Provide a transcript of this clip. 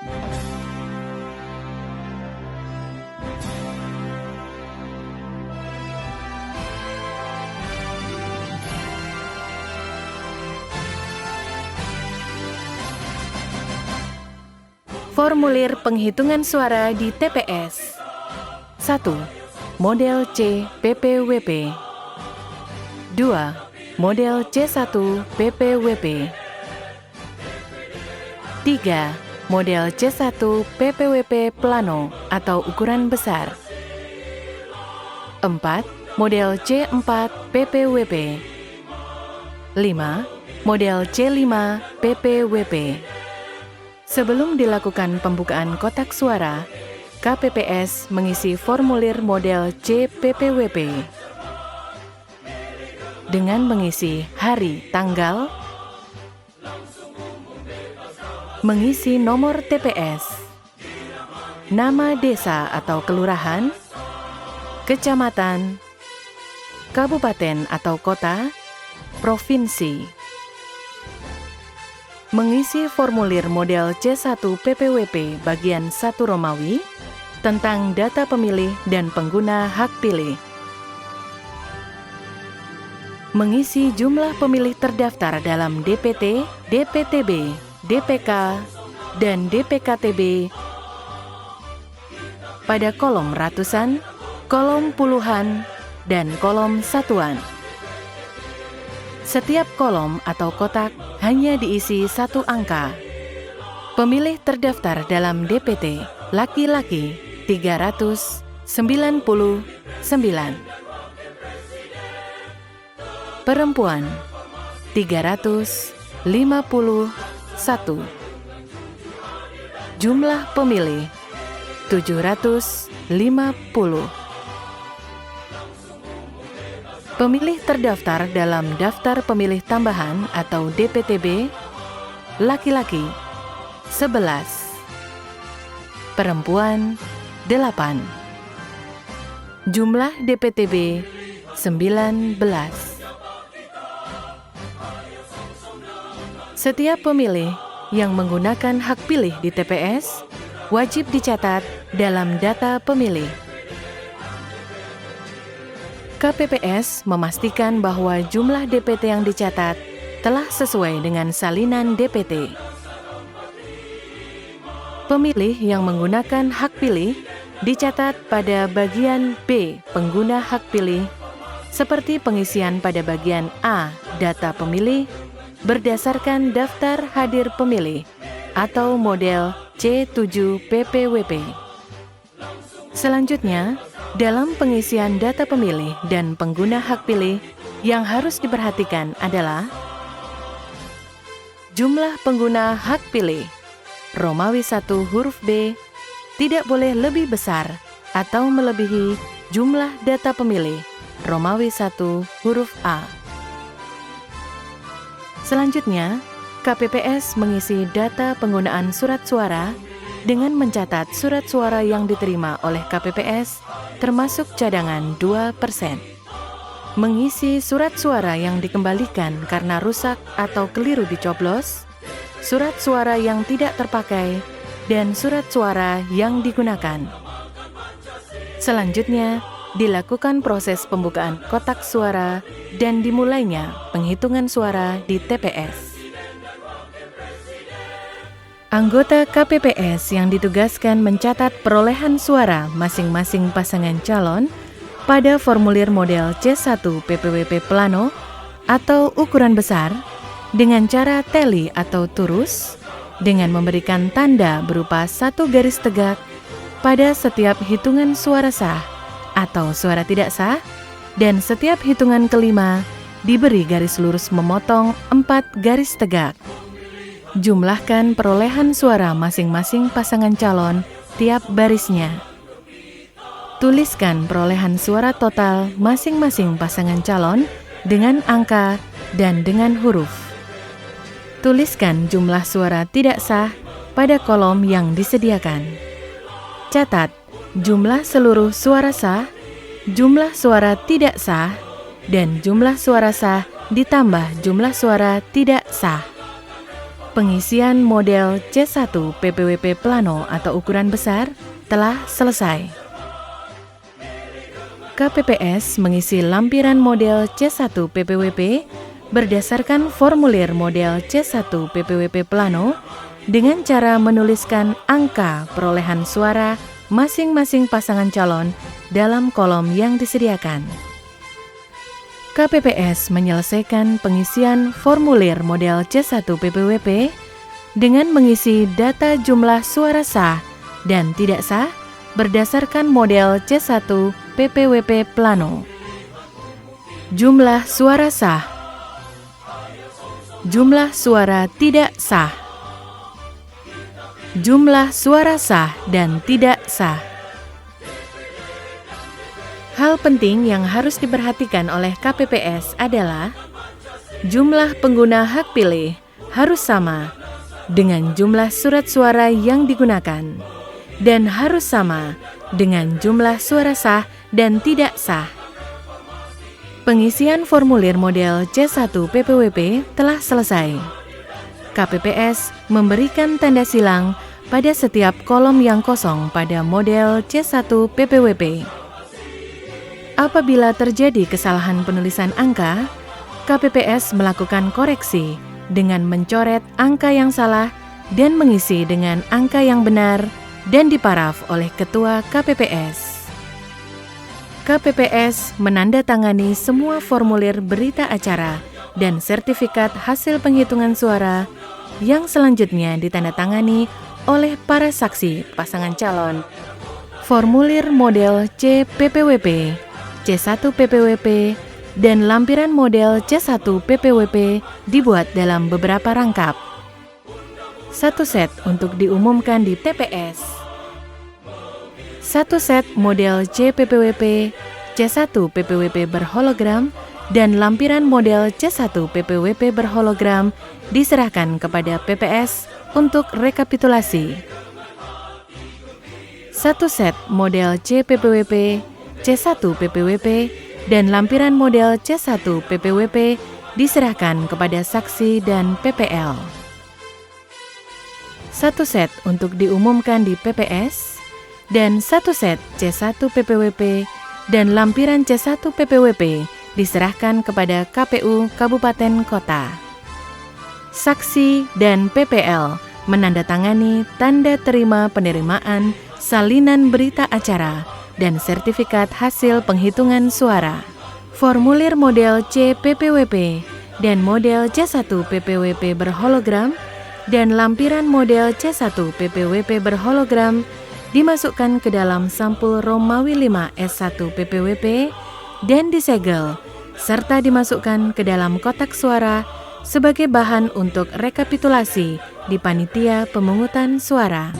Formulir penghitungan suara di TPS. 1. Model C PPWP. 2. Model C1 PPWP. 3. Model C1 PPWP plano atau ukuran besar. 4. Model C4 PPWP. 5. Model C5 PPWP. Sebelum dilakukan pembukaan kotak suara, KPPS mengisi formulir model C PPWP dengan mengisi hari tanggal, mengisi nomor TPS, nama desa atau kelurahan, kecamatan, kabupaten atau kota, provinsi. Mengisi formulir model C1 PPWP bagian 1 Romawi tentang data pemilih dan pengguna hak pilih. Mengisi jumlah pemilih terdaftar dalam DPT, DPTB, DPK, dan DPKTB pada kolom ratusan, kolom puluhan, dan kolom satuan. Setiap kolom atau kotak hanya diisi 1 angka. Pemilih terdaftar dalam DPT, laki-laki 399, perempuan 351, jumlah pemilih 750. Pemilih terdaftar dalam daftar pemilih tambahan atau DPTB, laki-laki 11, perempuan 8, jumlah DPTB 19. Setiap pemilih yang menggunakan hak pilih di TPS wajib dicatat dalam data pemilih. KPPS memastikan bahwa jumlah DPT yang dicatat telah sesuai dengan salinan DPT. Pemilih yang menggunakan hak pilih dicatat pada bagian B pengguna hak pilih, seperti pengisian pada bagian A data pemilih berdasarkan daftar hadir pemilih atau model C7 PPWP. Selanjutnya, dalam pengisian data pemilih dan pengguna hak pilih yang harus diperhatikan adalah jumlah pengguna hak pilih Romawi 1 huruf B tidak boleh lebih besar atau melebihi jumlah data pemilih Romawi 1 huruf A. Selanjutnya, KPPS mengisi data penggunaan surat suara dengan mencatat surat suara yang diterima oleh KPPS termasuk cadangan 2%. Mengisi surat suara yang dikembalikan karena rusak atau keliru dicoblos, surat suara yang tidak terpakai, dan surat suara yang digunakan. Selanjutnya, dilakukan proses pembukaan kotak suara dan dimulainya penghitungan suara di TPS. Anggota KPPS yang ditugaskan mencatat perolehan suara masing-masing pasangan calon pada formulir model C1 PPWP plano atau ukuran besar dengan cara teli atau turus dengan memberikan tanda berupa 1 garis tegak pada setiap hitungan suara sah atau suara tidak sah, dan setiap hitungan kelima diberi garis lurus memotong 4 garis tegak. Jumlahkan perolehan suara masing-masing pasangan calon tiap barisnya. Tuliskan perolehan suara total masing-masing pasangan calon dengan angka dan dengan huruf. Tuliskan jumlah suara tidak sah pada kolom yang disediakan. Catat jumlah seluruh suara sah, jumlah suara tidak sah, dan jumlah suara sah ditambah jumlah suara tidak sah. Pengisian model C1 PPWP Plano atau ukuran besar telah selesai. KPPS mengisi lampiran model C1 PPWP berdasarkan formulir model C1 PPWP Plano dengan cara menuliskan angka perolehan suara masing-masing pasangan calon dalam kolom yang disediakan. KPPS menyelesaikan pengisian formulir model C1 PPWP dengan mengisi data jumlah suara sah dan tidak sah berdasarkan model C1 PPWP Plano. Jumlah suara sah, jumlah suara tidak sah, jumlah suara sah dan tidak sah. Hal penting yang harus diperhatikan oleh KPPS adalah jumlah pengguna hak pilih harus sama dengan jumlah surat suara yang digunakan dan harus sama dengan jumlah suara sah dan tidak sah. Pengisian formulir model C1 PPWP telah selesai. KPPS memberikan tanda silang pada setiap kolom yang kosong pada model C1 PPWP. Apabila terjadi kesalahan penulisan angka, KPPS melakukan koreksi dengan mencoret angka yang salah dan mengisi dengan angka yang benar dan diparaf oleh Ketua KPPS. KPPS menandatangani semua formulir berita acara dan sertifikat hasil penghitungan suara yang selanjutnya ditandatangani oleh para saksi pasangan calon. Formulir model C PPWP, C1 PPWP, dan lampiran model C1 PPWP dibuat dalam beberapa rangkap. Satu set untuk diumumkan di TPS. Satu set model C PPWP, C1 PPWP berhologram, dan lampiran model C1 PPWP berhologram diserahkan kepada PPS untuk rekapitulasi. Satu set model C PPWP, C1 PPWP, dan lampiran model C1 PPWP diserahkan kepada saksi dan PPL. Satu set untuk diumumkan di PPS, dan satu set C1 PPWP dan lampiran C1 PPWP diserahkan kepada KPU Kabupaten Kota. Saksi dan PPL menandatangani tanda terima penerimaan salinan berita acara dan sertifikat hasil penghitungan suara. Formulir model C PPWP dan model C1 PPWP berhologram dan lampiran model C1 PPWP berhologram dimasukkan ke dalam sampul Romawi 5 S1 PPWP dan disegel, serta dimasukkan ke dalam kotak suara sebagai bahan untuk rekapitulasi di panitia pemungutan suara.